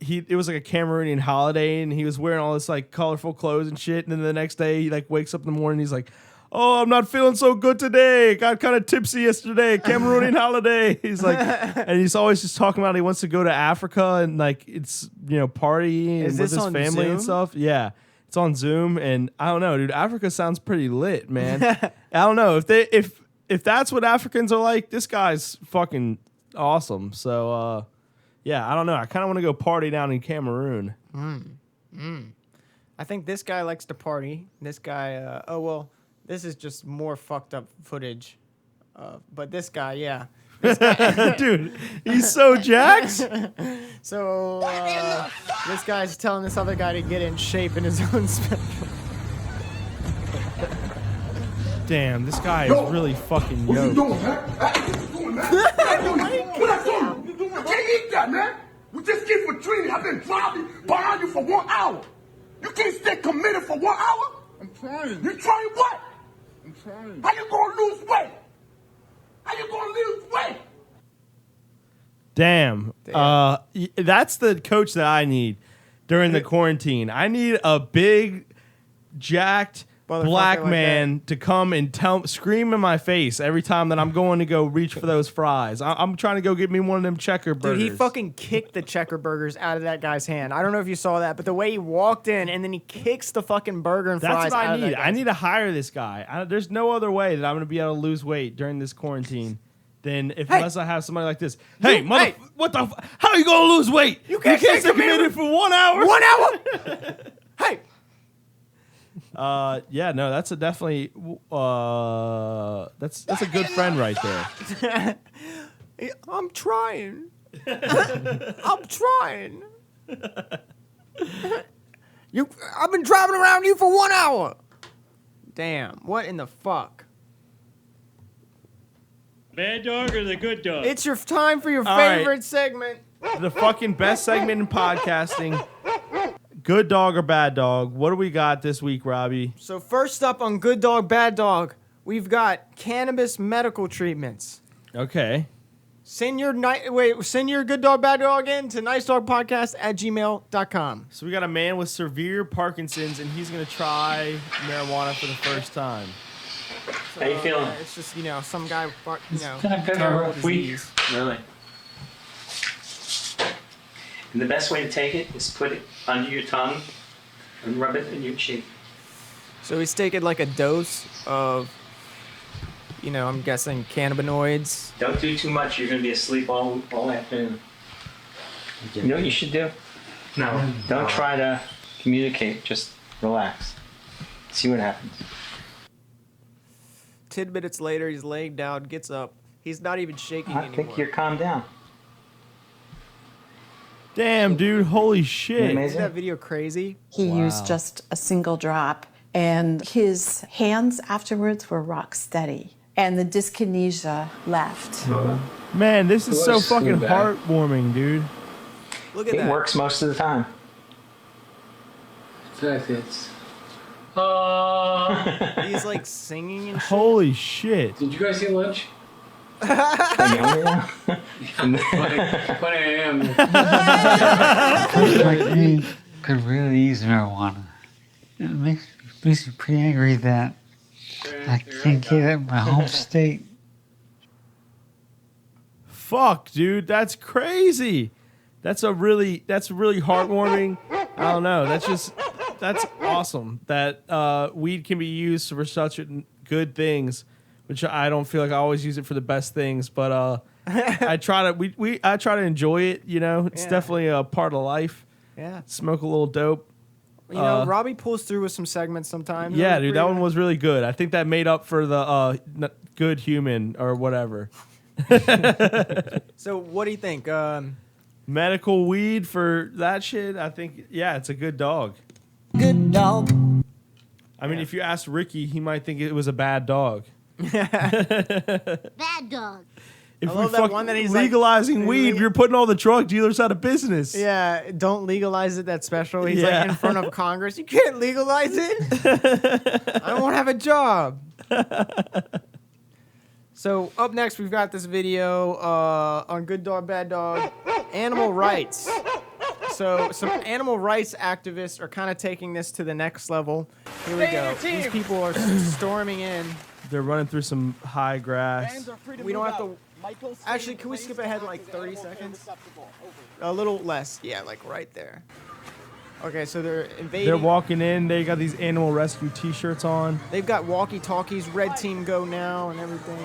it was like a Cameroonian holiday, and he was wearing all this like colorful clothes and shit. And then the next day, he like wakes up in the morning, he's like, "Oh, I'm not feeling so good today. Got kind of tipsy yesterday. Cameroonian holiday." He's like, and he's always just talking about he wants to go to Africa and like it's party and with his family
Zoom?
and stuff. Yeah, it's on Zoom, and I don't know, dude. Africa sounds pretty lit, man. I don't know if that's what Africans are like. This guy's fucking awesome. So. Yeah, I don't know. I kind of want to go party down in Cameroon.
I think this guy likes to party. This guy, this is just more fucked up footage. But this guy, yeah. This guy,
dude, he's so jacked.
So this guy's telling this other guy to get in shape in his own special.
Damn, this guy is really fucking yoked.
What you doing, man? I can't eat that, man. We just keep for training. I've been driving behind you for 1 hour. You can't stay committed for 1 hour?
I'm trying.
You trying what?
I'm trying.
How you gonna lose weight? How you gonna lose weight?
Damn. That's the coach that I need during the quarantine. I need a big, jacked black
like
man to come and scream in my face every time that I'm going to go reach for those fries. I'm trying to go get me one of them checker burgers.
Dude, he fucking kicked the checker burgers out of that guy's hand. I don't know if you saw that, but the way he walked in and then he kicks the fucking burger and fries
That's what
out
I
of that
need.
guy's
I need to hire this guy. There's no other way that I'm going to be able to lose weight during this quarantine than unless I have somebody like this. Hey, what the? How are you going to lose weight? You can't stay committed for 1 hour.
1 hour? Hey.
Yeah, no, that's definitely that's a good friend right there.
I'm trying. I'm trying. I've been driving around you for 1 hour. Damn, what in the fuck?
Bad dog or the good dog?
It's your time for your
All
favorite
right.
segment.
The fucking best segment in podcasting. Good dog or bad dog? What do we got this week, Robbie?
So first up on Good Dog, Bad Dog, we've got cannabis medical treatments.
Okay.
Send your Good Dog, Bad Dog in to nicedogpodcast@gmail.com.
So we got a man with severe Parkinson's, and he's going to try marijuana for the first time.
So,
How you feeling?
It's just, some guy,
terrible
disease.
Really? And the best way to take it is put it under your tongue and rub it in your cheek.
So he's taking like a dose of, I'm guessing cannabinoids.
Don't do too much. You're going to be asleep all afternoon. You know what you should do? No. Don't try to communicate. Just relax. See what happens.
10 minutes later, he's laying down, gets up. He's not even shaking
I
anymore.
think you're calmed down.
Damn, dude. Holy shit.
Isn't that video crazy?
He used just a single drop, and his hands afterwards were rock steady, and the dyskinesia left.
Man, this is so fucking heartwarming, dude.
Look at that.
It works most of the time.
It's
He's like singing and shit.
Holy shit.
Did you guys eat lunch?
Funny
I am.
Like me could really use marijuana. It makes me pretty angry that I can't get it in my home state.
Fuck, dude, that's crazy. That's really heartwarming. I don't know. That's awesome that weed can be used for such good things, which I don't feel like I always use it for the best things, but I try to enjoy it. It's definitely a part of life.
Yeah.
Smoke a little dope.
Robbie pulls through with some segments sometimes.
Yeah, dude, that one was really good. I think that made up for the good human or whatever.
So what do you think?
Medical weed for that shit? I think, yeah, it's a good dog.
Good dog.
I mean, if you ask Ricky, he might think it was a bad dog.
Bad dog.
If
I
we
love that
fuck
one that he's like-
legalizing weed, you're putting all the drug dealers out of business.
Yeah, don't legalize it. That special. He's
Yeah.
like in front of Congress. You can't legalize it. I won't have a job. So up next, we've got this video on Good Dog, Bad Dog, animal rights. So some animal rights activists are kind of taking this to the next level. Here we go. These people are storming in.
They're running through some high grass.
We don't have to. Actually, can we skip ahead like 30 seconds? A little less. Yeah, like right there. Okay, so they're invading.
They're walking in. They got these animal rescue T-shirts on.
They've got walkie-talkies, red team go now, and everything.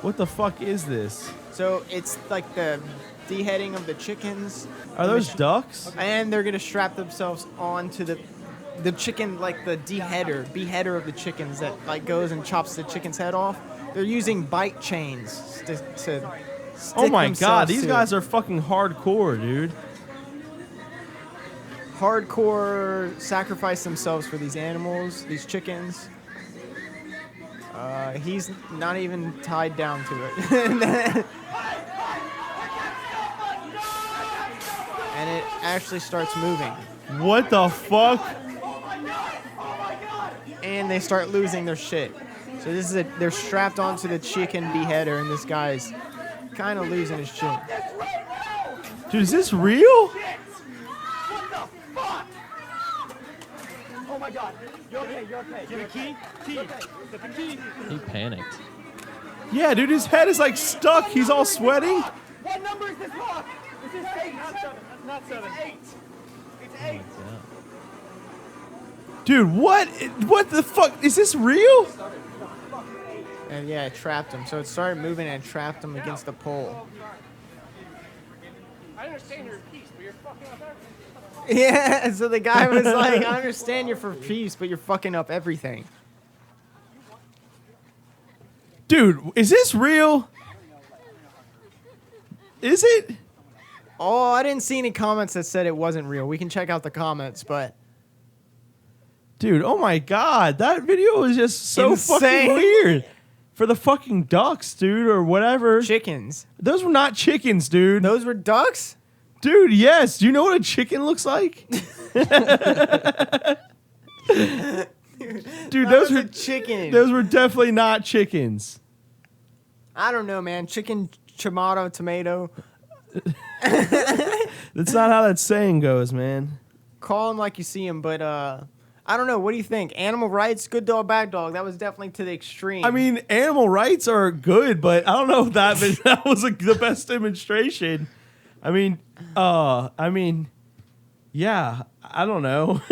What the fuck is this?
So it's like the beheading of the chickens.
Are those ducks?
And they're gonna strap themselves onto the chicken, like the beheader of the chickens that like goes and chops the chicken's head off. They're using bite chains to stick
Oh my god,
themselves
these
to
guys
it.
are fucking hardcore, dude.
Hardcore sacrifice themselves for these animals, these chickens. He's not even tied down to it. And it actually starts moving.
What the fuck?
And they start losing their shit. So this is they're strapped onto the chicken beheader, and this guy's kind of losing his shit.
Dude, is this real?
Oh my god. You're okay, you're okay. Do you have a key? The key.
He panicked.
Yeah, dude, his head is like stuck. He's all sweating.
What number is this lock? This is 8, not 7. That's not 7. It's 8. It's 8.
Dude, what the fuck? Is this real?
And yeah, it trapped him. So it started moving and trapped him against the pole.
I understand your piece, but you're fucking up everything.
Yeah, so the guy was like, I understand you're for peace, but you're fucking up everything.
Dude, is this real? Is it?
Oh, I didn't see any comments that said it wasn't real. We can check out the comments, but...
Dude, oh my god, that video is just so
Insane.
fucking weird. For the fucking ducks, dude, or whatever.
Chickens.
Those were not chickens, dude.
Those were ducks?
Dude, yes. Do you know what a chicken looks like? Dude, those were
chicken.
Those were definitely not chickens.
I don't know, man. Chicken, tomato.
That's not how that saying goes, man.
Call them like you see them, but I don't know. What do you think? Animal rights, good dog, bad dog. That was definitely to the extreme.
I mean, animal rights are good, but I don't know if that was the best demonstration. I mean, yeah, I don't know.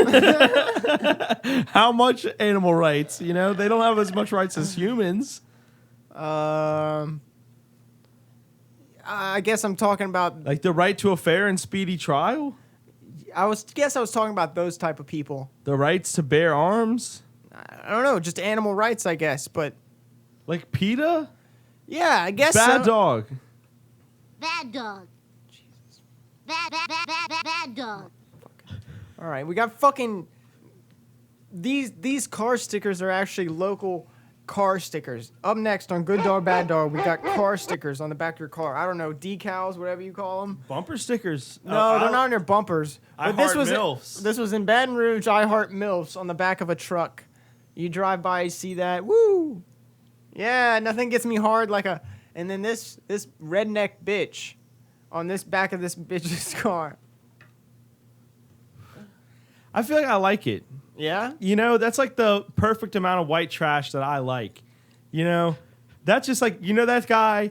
How much animal rights? You know, they don't have as much rights as humans.
I guess I'm talking about
like the right to a fair and speedy trial.
I was talking about those type of people.
The rights to bear arms.
I don't know, just animal rights, I guess. But
like PETA.
Yeah, I guess.
Bad dog.
Bad dog. Jesus. Bad dog.
All right, we got fucking these car stickers are actually local car stickers. Up next on Good Dog, Bad Dog, we got car stickers on the back of your car. I don't know, decals, whatever you call them.
Bumper stickers.
No, they're not on your bumpers.
I
this
heart
was
milfs.
This was in Baton Rouge. I heart milfs on the back of a truck. You drive by, you see that. Woo! Yeah, nothing gets me hard like a. And then this redneck bitch on this back of this bitch's car.
I feel like I like it.
Yeah?
You know, that's like the perfect amount of white trash that I like. You know, that's just like, you know, that guy,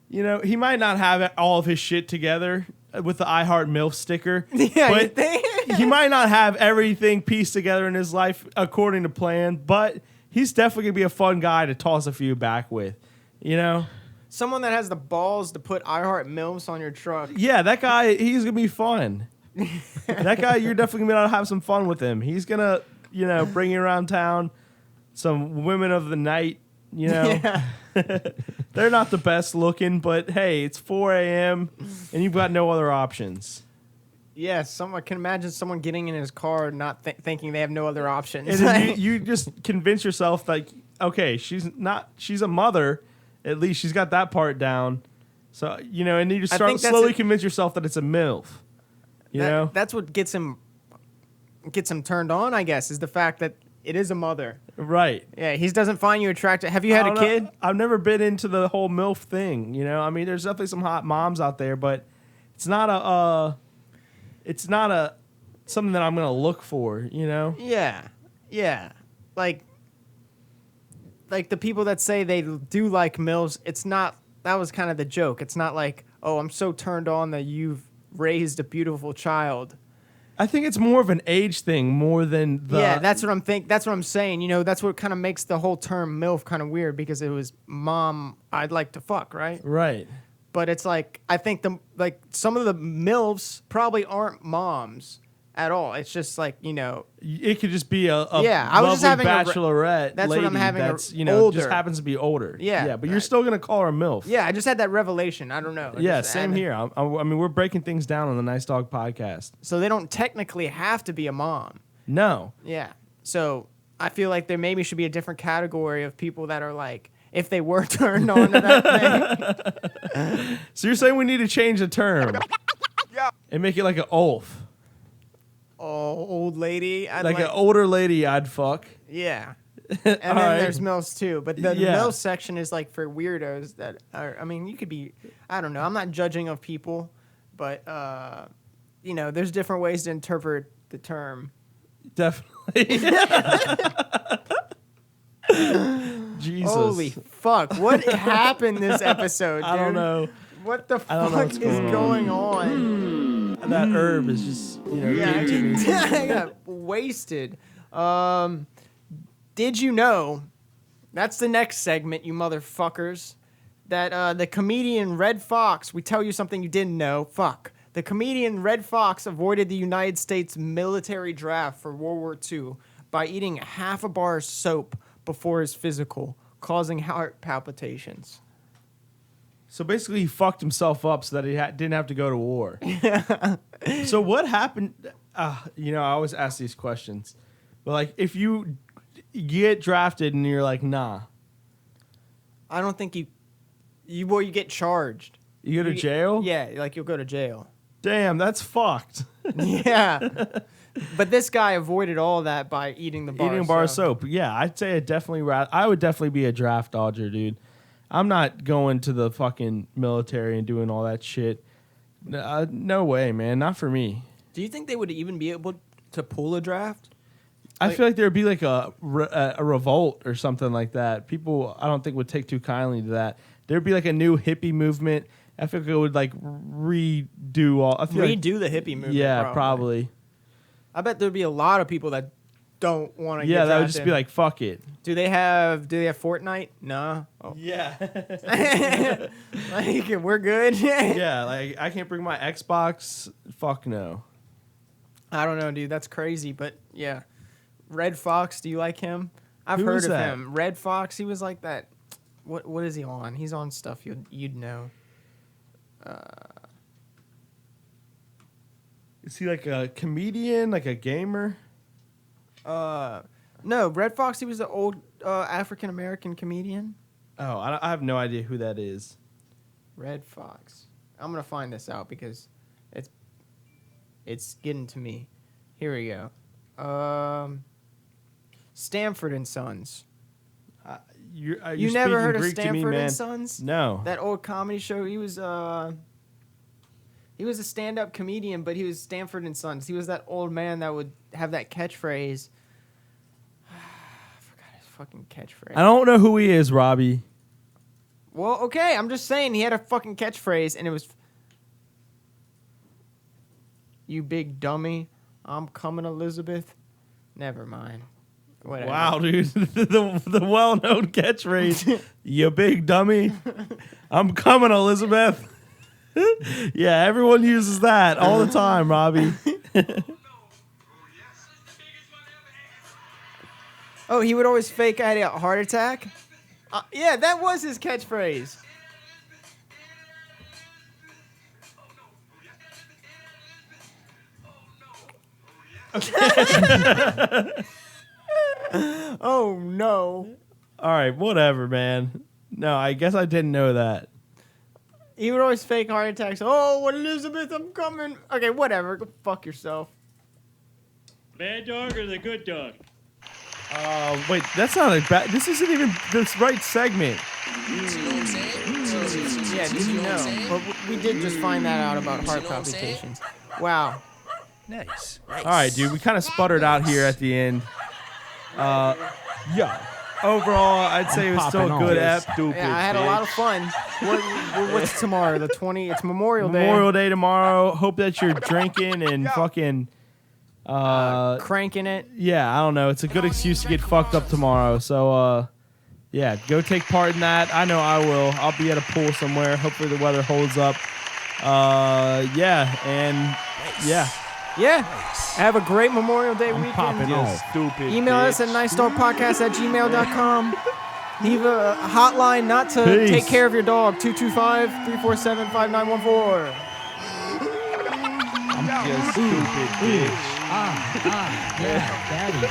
you know, he might not have all of his shit together with the I Heart MILF sticker.
Yeah,
but
you think?
he might not have everything pieced together in his life according to plan, but he's definitely going to be a fun guy to toss a few back with, you know?
Someone that has the balls to put I Heart MILFs on your truck.
Yeah, that guy, he's going to be fun. That guy, you're definitely going to have some fun with him. He's going to, you know, bring you around town. Some women of the night, you know.
Yeah.
They're not the best looking, but hey, it's 4 a.m. and you've got no other options.
Yeah, I can imagine someone getting in his car not thinking they have no other options.
And then you just convince yourself like, okay, she's a mother. At least she's got that part down. So, and you just slowly convince yourself that it's a MILF.
That's what gets him turned on, I guess, is the fact that it is a mother.
Right.
Yeah, he doesn't find you attractive. Have you had a kid?
I've never been into the whole MILF thing, I mean, there's definitely some hot moms out there, but it's not something that I'm going to look for,
Yeah. Yeah. Like the people that say they do like MILFs, that was kind of the joke. It's not like, oh, I'm so turned on that you've raised a beautiful child.
I think it's more of an age thing more than the...
Yeah, that's what I'm saying. That's what kind of makes the whole term MILF kind of weird because it was mom I'd like to fuck, right?
Right.
But it's like, I think some of the MILFs probably aren't moms at all. It's just like,
it could just be a
I was just having
bachelorette
that's
lady
what I'm having
that's,
older.
just happens to be older.
Yeah.
Yeah, but you're still going to call her a MILF.
Yeah, I just had that revelation. I don't know.
Same here. I mean, we're breaking things down on the Nice Dog podcast.
So they don't technically have to be a mom.
No.
Yeah. So I feel like there maybe should be a different category of people that are like, if they were turned on to that thing.
So you're saying we need to change the term and make it like an oaf.
Oh, old lady.
An older lady I'd fuck.
Yeah. And then there's MILFs too. But the MILF section is like for weirdos that are, I mean, you could be, I don't know. I'm not judging of people, but, there's different ways to interpret the term.
Definitely. Jesus.
Holy fuck. What happened this episode, dude?
I don't know.
What the fuck is going on?
That herb is just,
getting to me. I got wasted. Did you know, that's the next segment, you motherfuckers, that the comedian Red Fox, we tell you something you didn't know, the comedian Red Fox avoided the United States military draft for World War II by eating half a bar of soap before his physical, causing heart palpitations.
So basically, he fucked himself up so that he didn't have to go to war. So what happened? I always ask these questions. But, like, if you get drafted and you're like, nah.
I don't think you get charged.
You go to jail?
Yeah, like you'll go to jail.
Damn, that's fucked.
Yeah. But this guy avoided all that by eating the bar
Eating a bar of soap. Yeah, I'd say I would definitely be a draft dodger, dude. I'm not going to the fucking military and doing all that shit. No way, man. Not for me.
Do you think they would even be able to pull a draft?
I feel like there would be like a revolt or something like that. People, I don't think, would take too kindly to that. There'd be like a new hippie movement. I feel like it would like redo all. I feel
redo the hippie movement.
Yeah, probably.
I bet there'd be a lot of people that don't want to.
Yeah, that would just be like, fuck it.
Do they have Fortnite? No. Oh.
Yeah.
Like, we're good.
Yeah, like I can't bring my Xbox. Fuck no.
I don't know, dude. That's crazy, but yeah. Red Fox, do you like him? I've
Who
heard
is
of
that?
him. Red Fox, he was like that. What is he on? He's on stuff you'd know.
Is he like a comedian, like a gamer?
No, Red Fox, he was the old African American comedian.
Oh, I have no idea who that is.
Red Fox. I'm gonna find this out because it's getting to me. Here we go. Stanford and Sons. You never heard of Stanford and Sons?
No.
That old comedy show. He was a stand-up comedian, but he was Stanford and Sons. He was that old man that would have that catchphrase. I forgot his fucking catchphrase.
I don't know who he is, Robbie.
Well, okay, I'm just saying he had a fucking catchphrase, and it was, "You big dummy, I'm coming, Elizabeth." Never mind. Whatever.
Wow, dude. the well-known catchphrase, "You big dummy, I'm coming, Elizabeth." Yeah, everyone uses that all the time, Robbie.
Oh, he would always fake I had a heart attack? Yeah, that was his catchphrase. Oh no.
All right, whatever, man. No, I guess I didn't know that.
He would always fake heart attacks. Oh, Elizabeth, I'm coming. Okay, whatever. Go fuck yourself.
Bad dog or the good dog?
Wait, that's not a bad. This isn't even the right segment.
Yeah, did you know? But we did just find that out about heart palpitations. Wow.
Nice.
All right, dude. We kind of sputtered out here at the end. Yeah. Overall, I'd say it was still a good app. Stupid.
Yeah, I had a lot of fun. What's tomorrow? The 20th? It's Memorial Day.
Memorial Day tomorrow. Hope that you're drinking and fucking
cranking it.
Yeah, I don't know. It's a good excuse to get fucked up tomorrow. So, yeah, go take part in that. I know I will. I'll be at a pool somewhere. Hopefully the weather holds up. Yeah, and yeah.
Yeah. Have a great Memorial Day weekend.
Popping off. Stupid.
Email us at nicedogpodcast@gmail.com. Leave a hotline not to
Peace.
take care of your dog. 225-347-5914.
I'm just stupid, bitch.
Yeah, daddy.